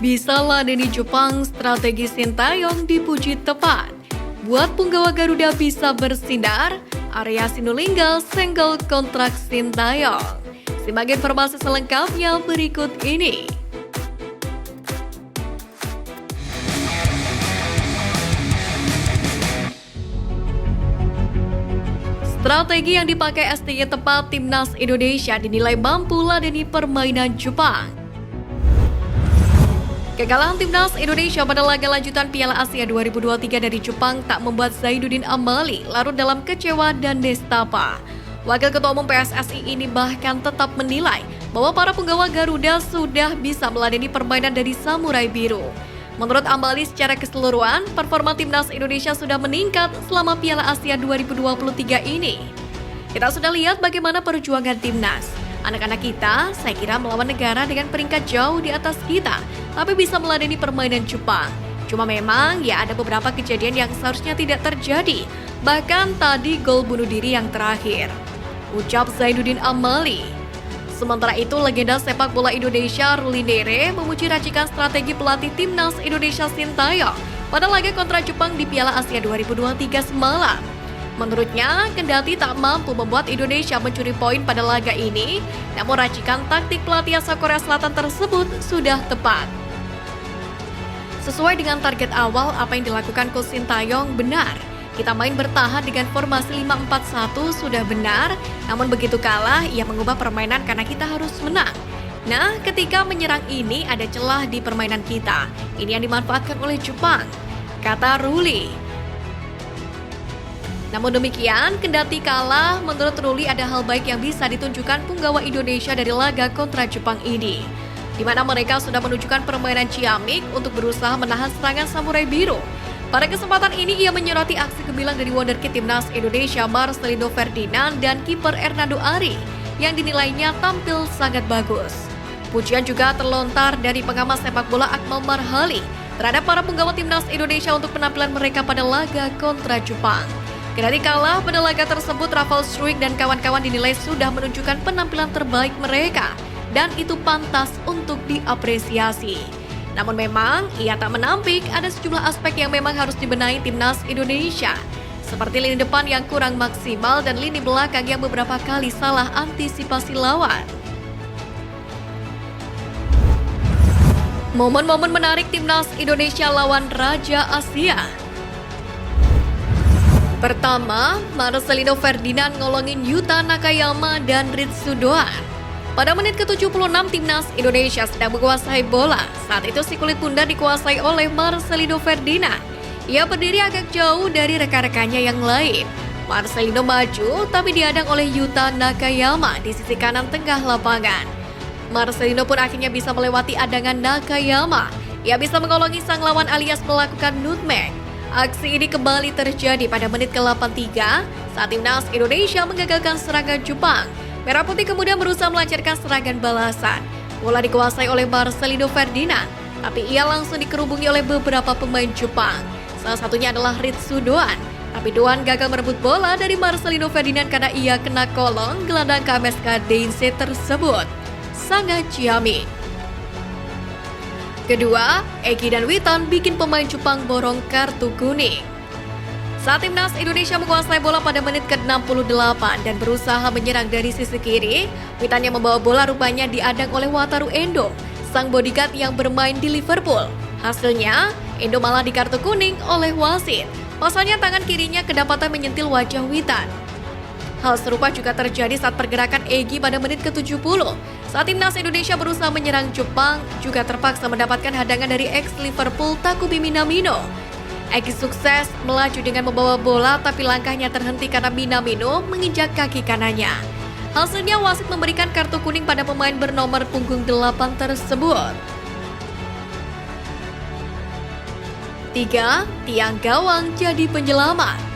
Bisa ladeni Jepang, strategi Sintayong dipuji tepat. Buat punggawa Garuda bisa bersinar, Arya Sinulinga senggol kontrak Sintayong. Simak informasi selengkapnya berikut ini. Strategi yang dipakai STY tepat Timnas Indonesia dinilai mampu ladeni permainan Jepang. Kekalahan Timnas Indonesia pada laga lanjutan Piala Asia 2023 dari Jepang tak membuat Zainuddin Amali larut dalam kecewa dan nestapa. Wakil Ketua Umum PSSI ini bahkan tetap menilai bahwa para punggawa Garuda sudah bisa meladeni permainan dari Samurai Biru. Menurut Amali, secara keseluruhan, performa Timnas Indonesia sudah meningkat selama Piala Asia 2023 ini. Kita sudah lihat bagaimana perjuangan Timnas. Anak-anak kita, saya kira melawan negara dengan peringkat jauh di atas kita, tapi bisa meladeni permainan Jepang. Cuma memang ya ada beberapa kejadian yang seharusnya tidak terjadi, bahkan tadi gol bunuh diri yang terakhir. Ucap Zainuddin Amali. Sementara itu, legenda sepak bola Indonesia Ruli Nere memuji racikan strategi pelatih Timnas Indonesia Sintayong pada laga kontra Jepang di Piala Asia 2023 semalam. Menurutnya, kendati tak mampu membuat Indonesia mencuri poin pada laga ini, namun racikan taktik pelatih asal Korea Selatan tersebut sudah tepat. Sesuai dengan target awal, apa yang dilakukan Coach Sintayong benar. Kita main bertahan dengan formasi 5-4-1 sudah benar, namun begitu kalah ia mengubah permainan karena kita harus menang. Nah, ketika menyerang ini ada celah di permainan kita. Ini yang dimanfaatkan oleh Jepang, kata Ruli. Namun demikian, kendati kalah, menurut Ruli ada hal baik yang bisa ditunjukkan punggawa Indonesia dari laga kontra Jepang ini, di mana mereka sudah menunjukkan permainan ciamik untuk berusaha menahan serangan Samurai Biru. Pada kesempatan ini ia menyoroti aksi gemilang dari wonderkid Timnas Indonesia Marcelino Ferdinand dan kiper Hernando Ari yang dinilainya tampil sangat bagus. Pujian juga terlontar dari pengamat sepak bola Akmal Marhali terhadap para punggawa Timnas Indonesia untuk penampilan mereka pada laga kontra Jepang. Kendati kalah pada laga tersebut, Rafael Struijk dan kawan-kawan dinilai sudah menunjukkan penampilan terbaik mereka dan itu pantas untuk diapresiasi. Namun memang ia tak menampik ada sejumlah aspek yang memang harus dibenahi Timnas Indonesia, seperti lini depan yang kurang maksimal dan lini belakang yang beberapa kali salah antisipasi lawan. Momen-momen menarik Timnas Indonesia lawan Raja Asia. Pertama, Marcelino Ferdinand ngolongin Yuta Nakayama dan Ritsu Doan. Pada menit ke-76, Timnas Indonesia sedang menguasai bola. Saat itu si kulit bundar dikuasai oleh Marcelino Ferdinand. Ia berdiri agak jauh dari rekan-rekannya yang lain. Marcelino maju, tapi dihadang oleh Yuta Nakayama di sisi kanan tengah lapangan. Marcelino pun akhirnya bisa melewati adangan Nakayama. Ia bisa mengolongi sang lawan alias melakukan nutmeg. Aksi ini kembali terjadi pada menit ke-83 saat Timnas Indonesia menggagalkan serangan Jepang. Merah Putih kemudian berusaha melancarkan serangan balasan. Bola dikuasai oleh Marcelino Ferdinand, tapi ia langsung dikerubungi oleh beberapa pemain Jepang. Salah satunya adalah Ritsu Doan. Tapi Doan gagal merebut bola dari Marcelino Ferdinand karena ia kena kolong gelandang KMSK Deinze tersebut. Sangat ciamik. Kedua, Egi dan Witan bikin pemain Jepang borong kartu kuning. Saat Timnas Indonesia menguasai bola pada menit ke-68 dan berusaha menyerang dari sisi kiri, Witan yang membawa bola rupanya diadang oleh Wataru Endo, sang bodyguard yang bermain di Liverpool. Hasilnya, Endo malah dikartu kuning oleh wasit. Pasalnya tangan kirinya kedapatan menyentil wajah Witan. Hal serupa juga terjadi saat pergerakan Egi pada menit ke-70. Saat Timnas Indonesia berusaha menyerang Jepang, juga terpaksa mendapatkan hadangan dari ex-Liverpool Takumi Minamino. Egi sukses melaju dengan membawa bola tapi langkahnya terhenti karena Minamino menginjak kaki kanannya. Hasilnya wasit memberikan kartu kuning pada pemain bernomor punggung 8 tersebut. 3. Tiang gawang jadi penyelamat.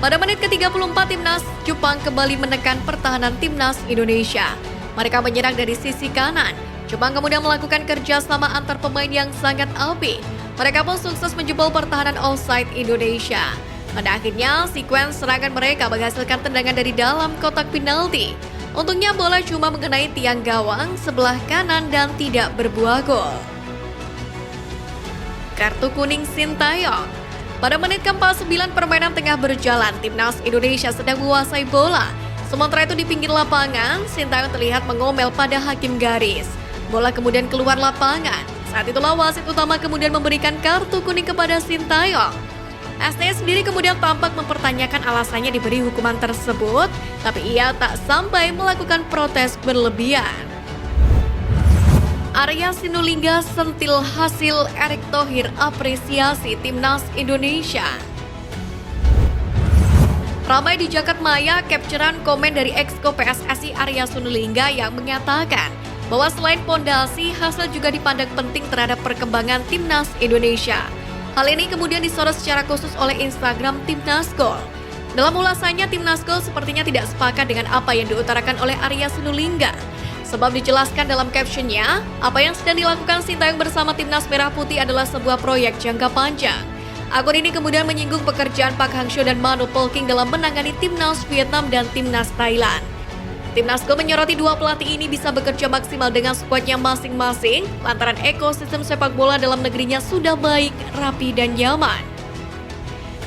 Pada menit ke-34 Timnas Jepang kembali menekan pertahanan Timnas Indonesia. Mereka menyerang dari sisi kanan. Jepang kemudian melakukan kerjasama antar pemain yang sangat apik. Mereka pun sukses menjebol pertahanan offside Indonesia. Pada akhirnya, sekuens serangan mereka menghasilkan tendangan dari dalam kotak penalti. Untungnya bola cuma mengenai tiang gawang sebelah kanan dan tidak berbuah gol. kartu kuning Sintayong. Pada menit ke-49 permainan tengah berjalan, timnas Indonesia sedang menguasai bola. Sementara itu di pinggir lapangan, Sintayong terlihat mengomel pada hakim garis. Bola kemudian keluar lapangan. Saat itulah wasit utama kemudian memberikan kartu kuning kepada Sintayong. STY sendiri kemudian tampak mempertanyakan alasannya diberi hukuman tersebut, tapi ia tak sampai melakukan protes berlebihan. Arya Sinulinga sentil hasil, Erick Thohir apresiasi timnas Indonesia. Ramai di jagat maya capturean komen dari Exco PSSI Arya Sinulinga yang menyatakan bahwa selain pondasi, hasil juga dipandang penting terhadap perkembangan timnas Indonesia. Hal ini kemudian disorot secara khusus oleh Instagram Timnas Gol. Dalam ulasannya, Timnas Gol sepertinya tidak sepakat dengan apa yang diutarakan oleh Arya Sinulinga. Sebab dijelaskan dalam captionnya, apa yang sedang dilakukan Sintayong bersama Timnas Merah Putih adalah sebuah proyek jangka panjang. Akun ini kemudian menyinggung pekerjaan Park Hang-seo dan Manu Polking dalam menangani Timnas Vietnam dan Timnas Thailand. Timnas Gol menyoroti dua pelatih ini bisa bekerja maksimal dengan skuadnya masing-masing lantaran ekosistem sepak bola dalam negerinya sudah baik, rapi, dan nyaman.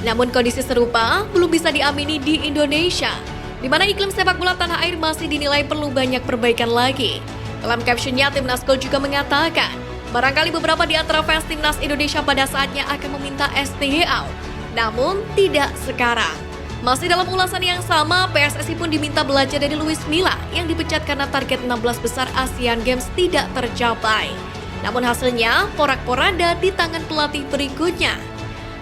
Namun kondisi serupa belum bisa diamini di Indonesia, di mana iklim sepak bola tanah air masih dinilai perlu banyak perbaikan lagi. Dalam captionnya, Timnas Gol juga mengatakan, barangkali beberapa di antara fans Timnas Indonesia pada saatnya akan meminta STY out, namun tidak sekarang. Masih dalam ulasan yang sama, PSSI pun diminta belajar dari Luis Milla yang dipecat karena target 16 besar Asian Games tidak tercapai. Namun hasilnya porak-poranda di tangan pelatih berikutnya.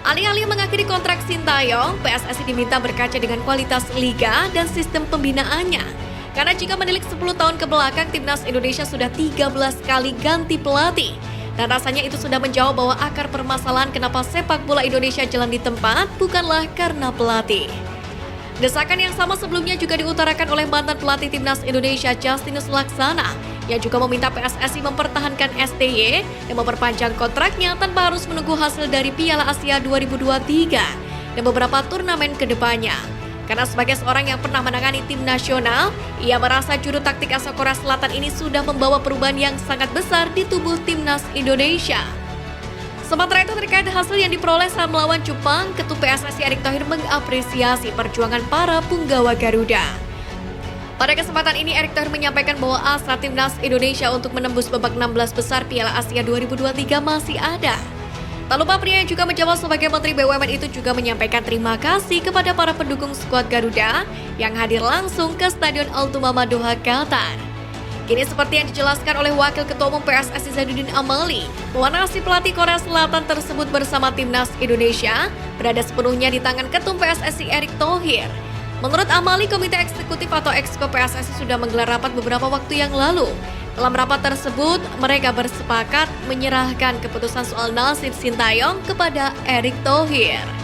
Alih-alih mengakhiri kontrak Sintayong, PSSI diminta berkaca dengan kualitas liga dan sistem pembinaannya. Karena jika menilik 10 tahun ke belakang, timnas Indonesia sudah 13 kali ganti pelatih. Dan rasanya itu sudah menjawab bahwa akar permasalahan kenapa sepak bola Indonesia jalan di tempat bukanlah karena pelatih. Desakan yang sama sebelumnya juga diutarakan oleh mantan pelatih timnas Indonesia Justinus Laksana yang juga meminta PSSI mempertahankan STY dan memperpanjang kontraknya tanpa harus menunggu hasil dari Piala Asia 2023 dan beberapa turnamen ke depannya. Karena sebagai seorang yang pernah menangani tim nasional, ia merasa juru taktik asal Korea Selatan ini sudah membawa perubahan yang sangat besar di tubuh timnas Indonesia. Sementara itu terkait hasil yang diperoleh saat melawan Jepang, Ketua PSSI Erick Thohir mengapresiasi perjuangan para punggawa Garuda. Pada kesempatan ini, Erick Thohir menyampaikan bahwa asa timnas Indonesia untuk menembus babak 16 besar Piala Asia 2023 masih ada. Tak lupa pria yang juga menjabat sebagai Menteri BUMN itu juga menyampaikan terima kasih kepada para pendukung skuad Garuda yang hadir langsung ke Stadion Al-Tumama Doha, Qatar. Kini seperti yang dijelaskan oleh Wakil Ketua Umum PSSI Zainuddin Amali, bahwa nasib pelatih Korea Selatan tersebut bersama timnas Indonesia berada sepenuhnya di tangan Ketum PSSI Erick Thohir. Menurut Amali, Komite Eksekutif atau Exco PSSI sudah menggelar rapat beberapa waktu yang lalu. Dalam rapat tersebut, mereka bersepakat menyerahkan keputusan soal nasib Sintayong kepada Erick Thohir.